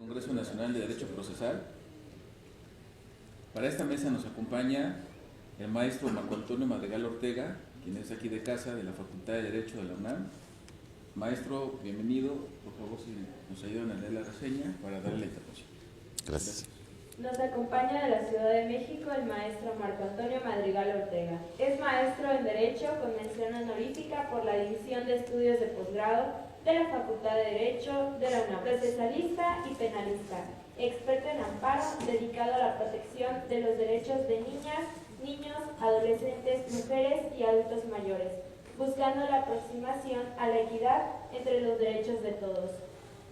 Congreso Nacional de Derecho Procesal. Para esta mesa nos acompaña el maestro Marco Antonio Madrigal Ortega, quien es aquí de casa de la Facultad de Derecho de la UNAM. Maestro, bienvenido. Por favor, si nos ayudan a leer la reseña para darle la intervención. Gracias. Nos acompaña de la Ciudad de México el maestro Marco Antonio Madrigal Ortega. Es maestro en Derecho con mención honorífica por la División de Estudios de Posgrado de la Facultad de Derecho de la UNAM, procesalista y penalista, experto en amparo dedicado a la protección de los derechos de niñas, niños, adolescentes, mujeres y adultos mayores, buscando la aproximación a la equidad entre los derechos de todos.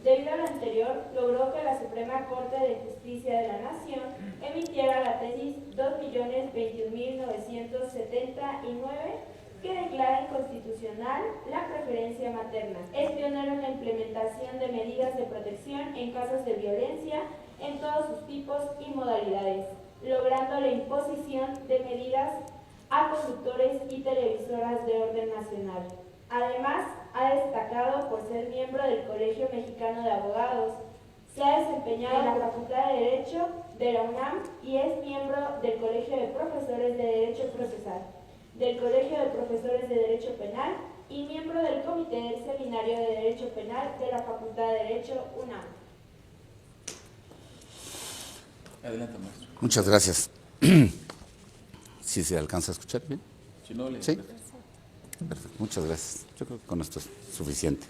Debido a lo anterior, logró que la Suprema Corte de Justicia de la Nación emitiera la tesis 2.021.979 que declara inconstitucional la preferencia materna. Es pionero en la implementación de medidas de protección en casos de violencia en todos sus tipos y modalidades, logrando la imposición de medidas a conductores y televisoras de orden nacional. Además, ha destacado por ser miembro del Colegio Mexicano de Abogados. Se ha desempeñado en la Facultad de Derecho de la UNAM y es miembro del Colegio de Profesores de Derecho Procesal, del Colegio de Profesores de Derecho Penal y miembro del Comité del Seminario de Derecho Penal de la Facultad de Derecho UNAM. Adelante, maestro. Muchas gracias. ¿Sí se alcanza a escuchar bien? Si no, le ¿Sí? Perfecto, muchas gracias. Yo creo que con esto es suficiente.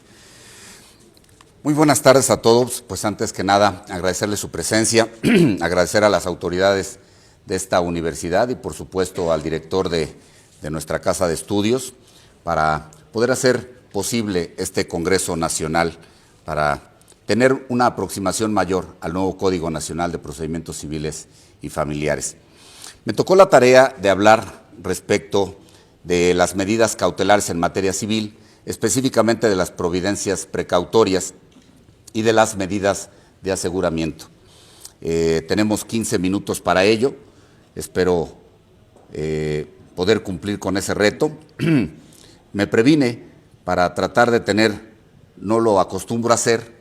Muy buenas tardes a todos. Pues antes que nada, agradecerles su presencia, agradecer a las autoridades de esta universidad y por supuesto al director de nuestra casa de estudios para poder hacer posible este Congreso Nacional, para tener una aproximación mayor al nuevo Código Nacional de Procedimientos Civiles y Familiares. Me tocó la tarea de hablar respecto de las medidas cautelares en materia civil, específicamente de las providencias precautorias y de las medidas de aseguramiento. Tenemos 15 minutos para ello, espero poder cumplir con ese reto. Me previne para tratar de tener, no lo acostumbro a hacer,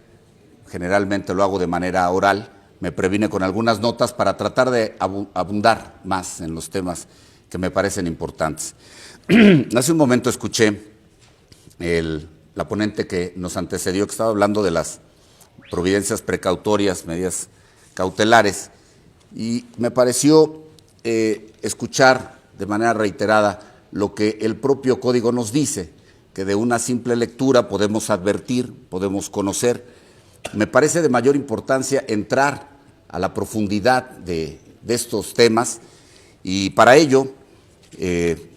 generalmente lo hago de manera oral, me previne con algunas notas para tratar de abundar más en los temas que me parecen importantes. Hace un momento escuché la ponente que nos antecedió, que estaba hablando de las providencias precautorias, medidas cautelares, y me pareció escuchar de manera reiterada lo que el propio código nos dice, que de una simple lectura podemos advertir, podemos conocer. Me parece de mayor importancia entrar a la profundidad de estos temas, y para ello,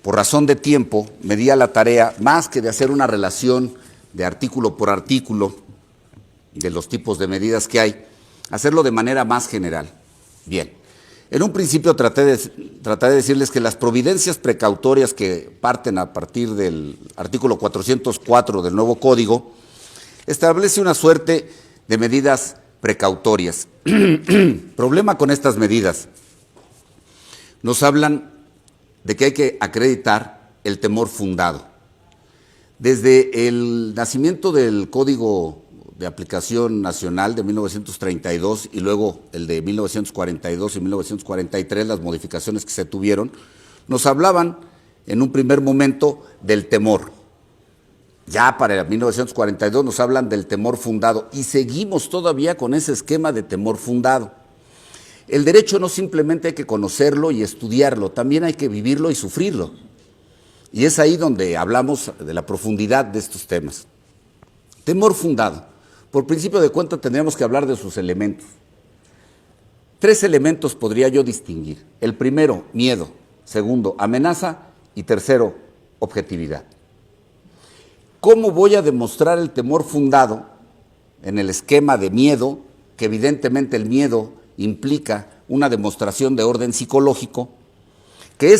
por razón de tiempo, me di a la tarea, más que de hacer una relación de artículo por artículo de los tipos de medidas que hay, hacerlo de manera más general. Bien, en un principio traté de decirles que las providencias precautorias que parten a partir del artículo 404 del nuevo código establece una suerte de medidas precautorias. Problema con estas medidas. Nos hablan de que hay que acreditar el temor fundado. Desde el nacimiento del Código de Aplicación Nacional de 1932 y luego el de 1942 y 1943, las modificaciones que se tuvieron, nos hablaban en un primer momento del temor. Ya para 1942 nos hablan del temor fundado y seguimos todavía con ese esquema de temor fundado. El derecho no simplemente hay que conocerlo y estudiarlo, también hay que vivirlo y sufrirlo. Y es ahí donde hablamos de la profundidad de estos temas. Temor fundado. Por principio de cuenta tendríamos que hablar de sus elementos. 3 elementos podría yo distinguir. El primero, miedo. Segundo, amenaza. Y tercero, objetividad. ¿Cómo voy a demostrar el temor fundado en el esquema de miedo, que evidentemente el miedo implica una demostración de orden psicológico, que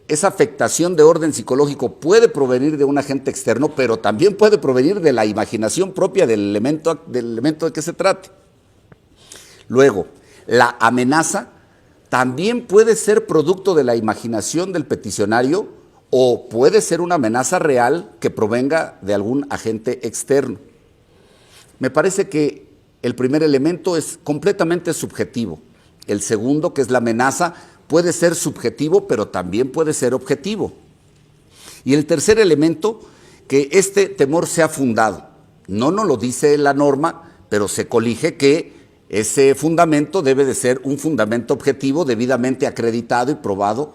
esa afectación de orden psicológico puede provenir de un agente externo, pero también puede provenir de la imaginación propia del elemento de que se trate? Luego, la amenaza también puede ser producto de la imaginación del peticionario o puede ser una amenaza real que provenga de algún agente externo. Me parece que el primer elemento es completamente subjetivo. El segundo, que es la amenaza, puede ser subjetivo, pero también puede ser objetivo. Y el tercer elemento, que este temor sea fundado. No nos lo dice la norma, pero se colige que ese fundamento debe de ser un fundamento objetivo debidamente acreditado y probado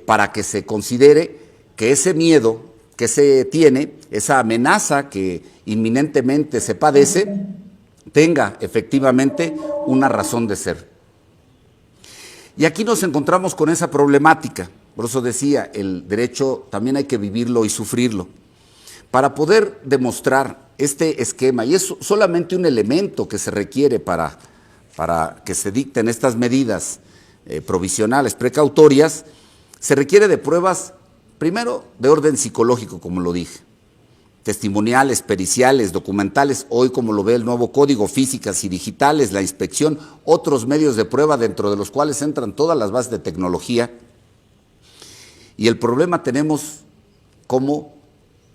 para que se considere que ese miedo que se tiene, esa amenaza que inminentemente se padece, tenga efectivamente una razón de ser. Y aquí nos encontramos con esa problemática. Por eso decía, el derecho también hay que vivirlo y sufrirlo. Para poder demostrar este esquema, y es solamente un elemento que se requiere para que se dicten estas medidas provisionales precautorias, se requiere de pruebas, primero, de orden psicológico, como lo dije, testimoniales, periciales, documentales, hoy como lo ve el nuevo código, físicas y digitales, la inspección, otros medios de prueba dentro de los cuales entran todas las bases de tecnología. Y el problema tenemos cómo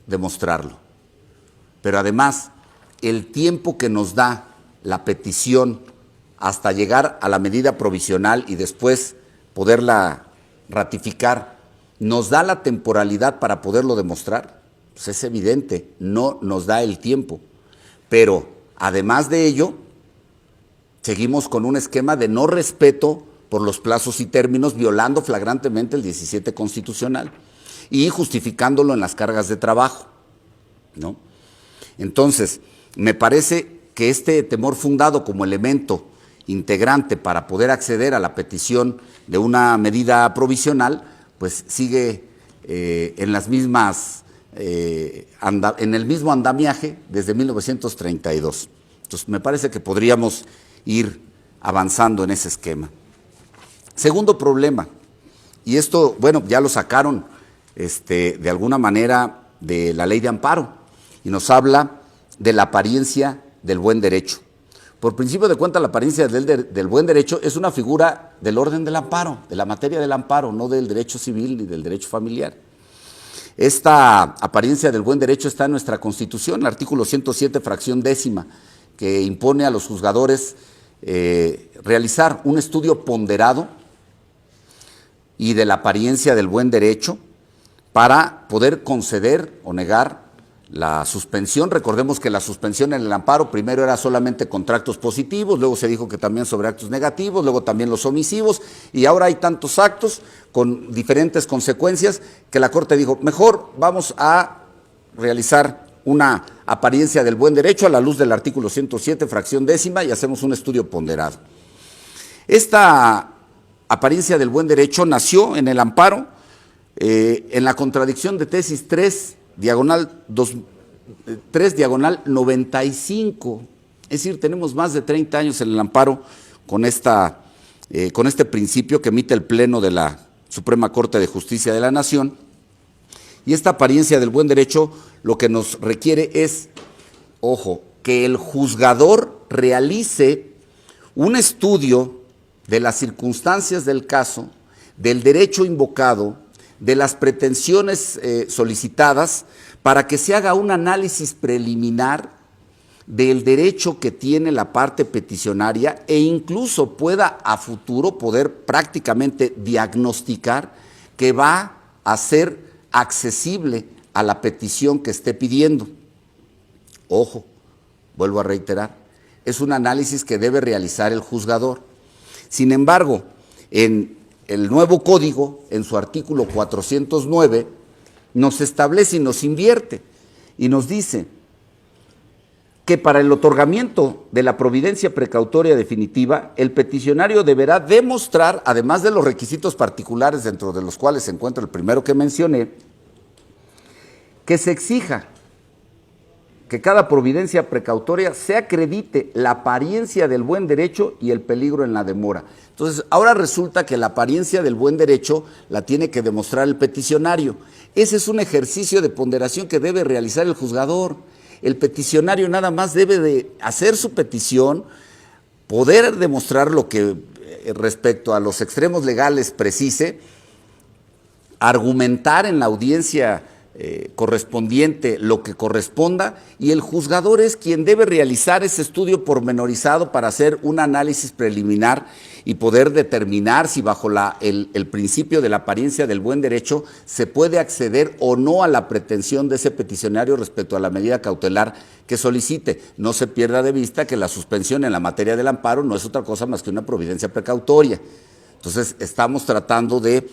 demostrarlo. Pero además, el tiempo que nos da la petición hasta llegar a la medida provisional y después poderla ratificar, ¿nos da la temporalidad para poderlo demostrar? Pues es evidente, no nos da el tiempo. Pero además de ello, seguimos con un esquema de no respeto por los plazos y términos, violando flagrantemente el 17 constitucional y justificándolo en las cargas de trabajo, ¿no? Entonces, me parece que este temor fundado como elemento integrante para poder acceder a la petición de una medida provisional, pues sigue en las mismas, en el mismo andamiaje desde 1932. Entonces, me parece que podríamos ir avanzando en ese esquema. Segundo problema, y esto, bueno, ya lo sacaron de alguna manera de la ley de amparo, y nos habla de la apariencia del buen derecho. Por principio de cuenta, la apariencia del buen derecho es una figura del orden del amparo, de la materia del amparo, no del derecho civil ni del derecho familiar. Esta apariencia del buen derecho está en nuestra Constitución, el artículo 107, fracción 10ª, que impone a los juzgadores realizar un estudio ponderado y de la apariencia del buen derecho para poder conceder o negar la suspensión. Recordemos que la suspensión en el amparo primero era solamente contra actos positivos, luego se dijo que también sobre actos negativos, luego también los omisivos, y ahora hay tantos actos con diferentes consecuencias que la Corte dijo, mejor vamos a realizar una apariencia del buen derecho a la luz del artículo 107, fracción 10ª, y hacemos un estudio ponderado. Esta apariencia del buen derecho nació en el amparo, en la contradicción de tesis 3, diagonal 95, es decir, tenemos más de 30 años en el amparo con este principio que emite el Pleno de la Suprema Corte de Justicia de la Nación, y esta apariencia del buen derecho lo que nos requiere es, ojo, que el juzgador realice un estudio de las circunstancias del caso, del derecho invocado, de las pretensiones solicitadas, para que se haga un análisis preliminar del derecho que tiene la parte peticionaria e incluso pueda a futuro poder prácticamente diagnosticar que va a ser accesible a la petición que esté pidiendo. Ojo, vuelvo a reiterar, es un análisis que debe realizar el juzgador. Sin embargo, en el nuevo código, en su artículo 409, nos establece y nos invierte y nos dice que para el otorgamiento de la providencia precautoria definitiva, el peticionario deberá demostrar, además de los requisitos particulares dentro de los cuales se encuentra el primero que mencioné, que se exija que cada providencia precautoria se acredite la apariencia del buen derecho y el peligro en la demora. Entonces, ahora resulta que la apariencia del buen derecho la tiene que demostrar el peticionario. Ese es un ejercicio de ponderación que debe realizar el juzgador. El peticionario nada más debe de hacer su petición, poder demostrar lo que respecto a los extremos legales precise, argumentar en la audiencia correspondiente, lo que corresponda, y el juzgador es quien debe realizar ese estudio pormenorizado para hacer un análisis preliminar y poder determinar si bajo el principio de la apariencia del buen derecho se puede acceder o no a la pretensión de ese peticionario respecto a la medida cautelar que solicite. No se pierda de vista que la suspensión en la materia del amparo no es otra cosa más que una providencia precautoria. Entonces, estamos tratando de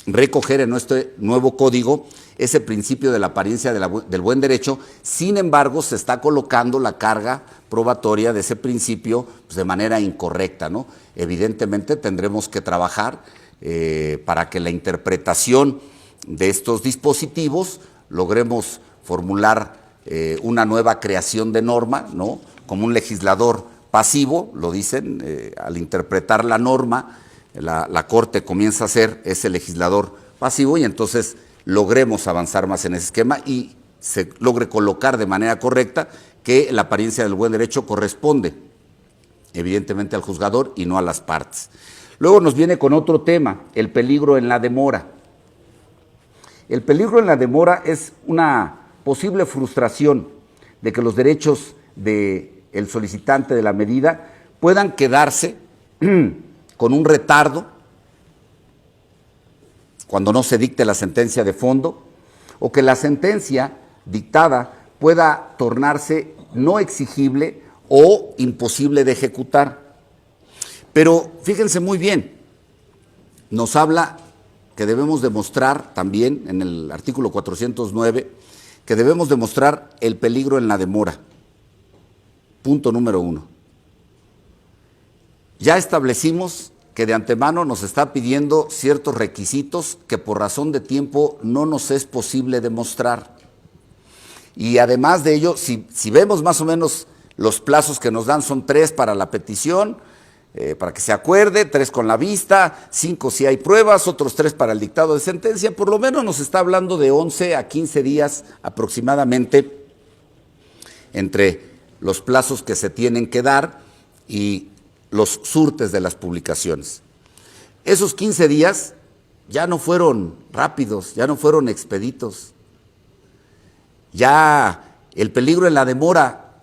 recoger en nuestro nuevo código ese principio de la apariencia del buen derecho. Sin embargo, se está colocando la carga probatoria de ese principio pues, de manera incorrecta, ¿no? Evidentemente tendremos que trabajar para que la interpretación de estos dispositivos logremos formular una nueva creación de norma, ¿no? Como un legislador pasivo, lo dicen, al interpretar la norma, la Corte comienza a ser ese legislador pasivo y entonces logremos avanzar más en ese esquema y se logre colocar de manera correcta que la apariencia del buen derecho corresponde evidentemente al juzgador y no a las partes. Luego nos viene con otro tema, el peligro en la demora. El peligro en la demora es una posible frustración de que los derechos del solicitante de la medida puedan quedarse con un retardo cuando no se dicte la sentencia de fondo, o que la sentencia dictada pueda tornarse no exigible o imposible de ejecutar. Pero fíjense muy bien, nos habla que debemos demostrar también en el artículo 409 que debemos demostrar el peligro en la demora. Punto número 1. Ya establecimos que de antemano nos está pidiendo ciertos requisitos que por razón de tiempo no nos es posible demostrar. Y además de ello, si vemos más o menos los plazos que nos dan, son 3 para la petición, para que se acuerde, 3 con la vista, 5 si hay pruebas, otros 3 para el dictado de sentencia, por lo menos nos está hablando de 11 a 15 días aproximadamente entre los plazos que se tienen que dar y los surtes de las publicaciones. Esos 15 días ya no fueron rápidos, ya no fueron expeditos. Ya el peligro en la demora,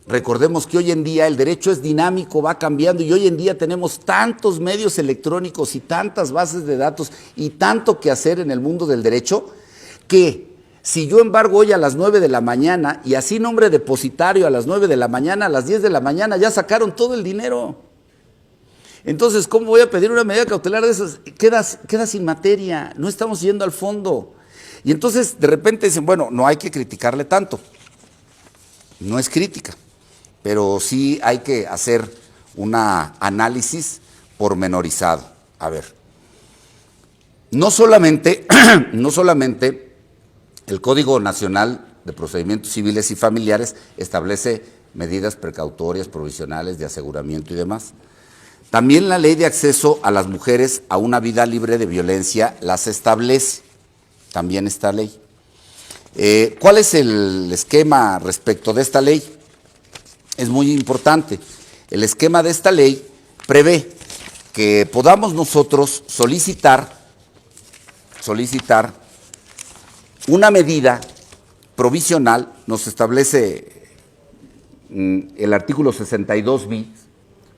recordemos que hoy en día el derecho es dinámico, va cambiando y hoy en día tenemos tantos medios electrónicos y tantas bases de datos y tanto que hacer en el mundo del derecho que si yo embargo hoy a las 9 de la mañana y así nombre depositario a las 9 de la mañana, a las 10 de la mañana ya sacaron todo el dinero. Entonces, ¿cómo voy a pedir una medida cautelar de esas? Queda sin materia, no estamos yendo al fondo. Y entonces, de repente dicen, bueno, no hay que criticarle tanto. No es crítica, pero sí hay que hacer un análisis pormenorizado. A ver, no solamente el Código Nacional de Procedimientos Civiles y Familiares establece medidas precautorias, provisionales, de aseguramiento y demás. También la Ley de Acceso a las Mujeres a una Vida Libre de Violencia las establece, también esta ley. ¿Cuál es el esquema respecto de esta ley? Es muy importante. El esquema de esta ley prevé que podamos nosotros solicitar una medida provisional, nos establece el artículo 62 bis.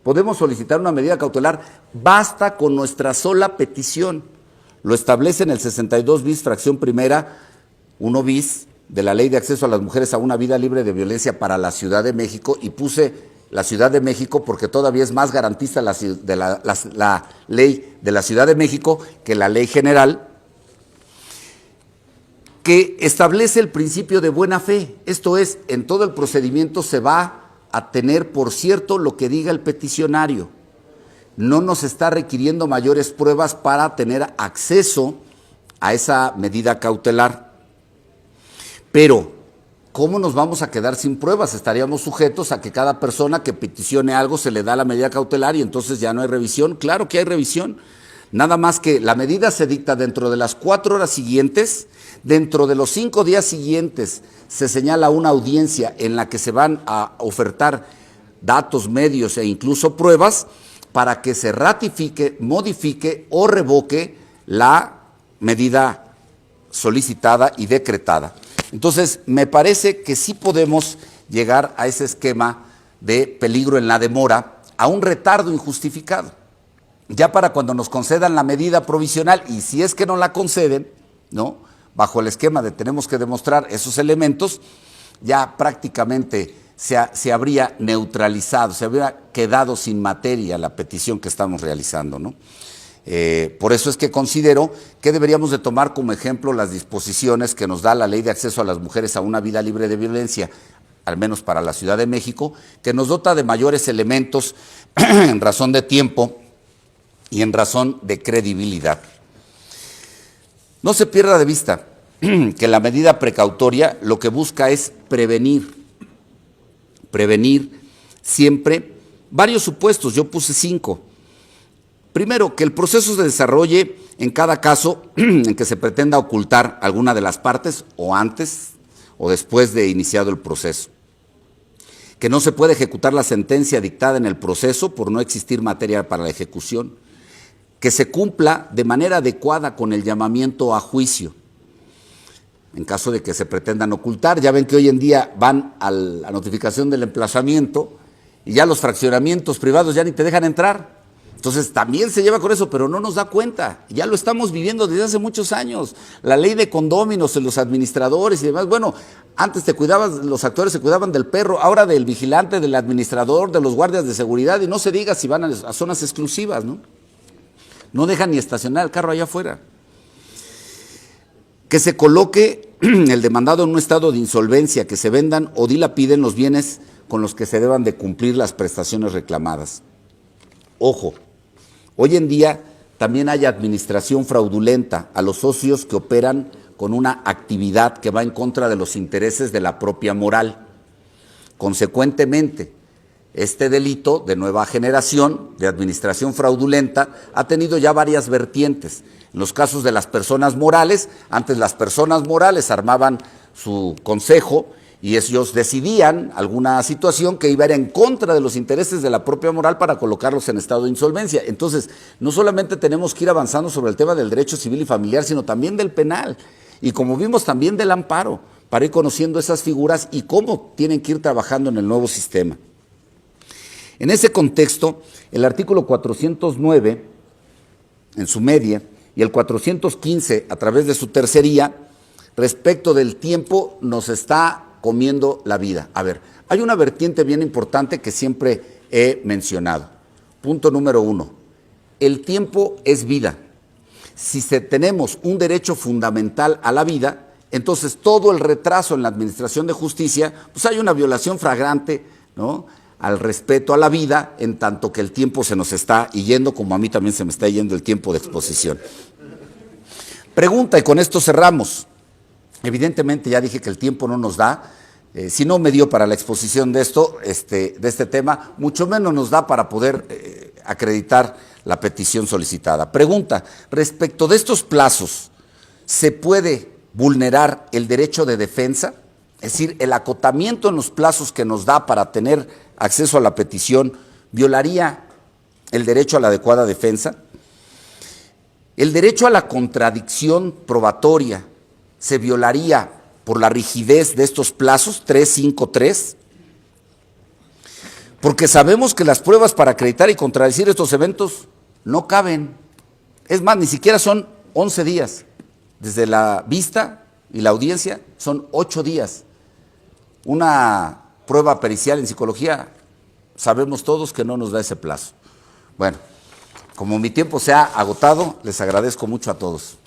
Podemos solicitar una medida cautelar, basta con nuestra sola petición. Lo establece en el 62 bis, fracción primera, 1 bis, de la Ley de Acceso a las Mujeres a una Vida Libre de Violencia para la Ciudad de México, y puse la Ciudad de México porque todavía es más garantista la ley de la Ciudad de México que la ley general, que establece el principio de buena fe. Esto es, en todo el procedimiento se va a tener por cierto lo que diga el peticionario. No nos está requiriendo mayores pruebas para tener acceso a esa medida cautelar. Pero, ¿cómo nos vamos a quedar sin pruebas? Estaríamos sujetos a que cada persona que peticione algo se le da la medida cautelar y entonces ya no hay revisión. Claro que hay revisión. Nada más que la medida se dicta dentro de las 4 horas siguientes, dentro de los 5 días siguientes se señala una audiencia en la que se van a ofertar datos, medios e incluso pruebas para que se ratifique, modifique o revoque la medida solicitada y decretada. Entonces, me parece que sí podemos llegar a ese esquema de peligro en la demora, a un retardo injustificado. Ya para cuando nos concedan la medida provisional, y si es que no la conceden, ¿no?, bajo el esquema de tenemos que demostrar esos elementos, ya prácticamente se habría neutralizado, se habría quedado sin materia la petición que estamos realizando, ¿no? Por eso es que considero que deberíamos de tomar como ejemplo las disposiciones que nos da la Ley de Acceso a las Mujeres a una Vida Libre de Violencia, al menos para la Ciudad de México, que nos dota de mayores elementos en razón de tiempo y en razón de credibilidad. No se pierda de vista que la medida precautoria lo que busca es prevenir siempre varios supuestos, yo puse 5. Primero, que el proceso se desarrolle en cada caso en que se pretenda ocultar alguna de las partes o antes o después de iniciado el proceso. Que no se puede ejecutar la sentencia dictada en el proceso por no existir materia para la ejecución. Que se cumpla de manera adecuada con el llamamiento a juicio. En caso de que se pretendan ocultar, ya ven que hoy en día van a la notificación del emplazamiento y ya los fraccionamientos privados ya ni te dejan entrar. Entonces también se lleva con eso, pero no nos da cuenta. Ya lo estamos viviendo desde hace muchos años. La ley de condóminos en los administradores y demás. Bueno, antes los actores se cuidaban del perro, ahora del vigilante, del administrador, de los guardias de seguridad, y no se diga si van a zonas exclusivas, ¿no? No dejan ni estacionar el carro allá afuera. Que se coloque el demandado en un estado de insolvencia, que se vendan o dilapiden los bienes con los que se deban de cumplir las prestaciones reclamadas. Ojo, hoy en día también hay administración fraudulenta a los socios que operan con una actividad que va en contra de los intereses de la propia moral. Consecuentemente, este delito de nueva generación de administración fraudulenta ha tenido ya varias vertientes. En los casos de las personas morales, antes las personas morales armaban su consejo y ellos decidían alguna situación que iba a ir en contra de los intereses de la propia moral para colocarlos en estado de insolvencia. Entonces, no solamente tenemos que ir avanzando sobre el tema del derecho civil y familiar, sino también del penal. Y como vimos, también del amparo, para ir conociendo esas figuras y cómo tienen que ir trabajando en el nuevo sistema. En ese contexto, el artículo 409, en su media, y el 415, a través de su tercería, respecto del tiempo, nos está comiendo la vida. A ver, hay una vertiente bien importante que siempre he mencionado. Punto número 1, el tiempo es vida. Si tenemos un derecho fundamental a la vida, entonces todo el retraso en la administración de justicia, pues hay una violación flagrante, ¿no?, al respeto a la vida, en tanto que el tiempo se nos está yendo, como a mí también se me está yendo el tiempo de exposición. Pregunta, y con esto cerramos. Evidentemente ya dije que el tiempo no nos da, si no me dio para la exposición de este tema, mucho menos nos da para poder acreditar la petición solicitada. Pregunta, respecto de estos plazos, ¿se puede vulnerar el derecho de defensa? Es decir, el acotamiento en los plazos que nos da para tener acceso a la petición, ¿violaría el derecho a la adecuada defensa? El derecho a la contradicción probatoria, ¿se violaría por la rigidez de estos plazos 353? Porque sabemos que las pruebas para acreditar y contradecir estos eventos no caben. Es más, ni siquiera son 11 días. Desde la vista y la audiencia son 8 días. Una prueba pericial en psicología, sabemos todos que no nos da ese plazo. Bueno, como mi tiempo se ha agotado, les agradezco mucho a todos.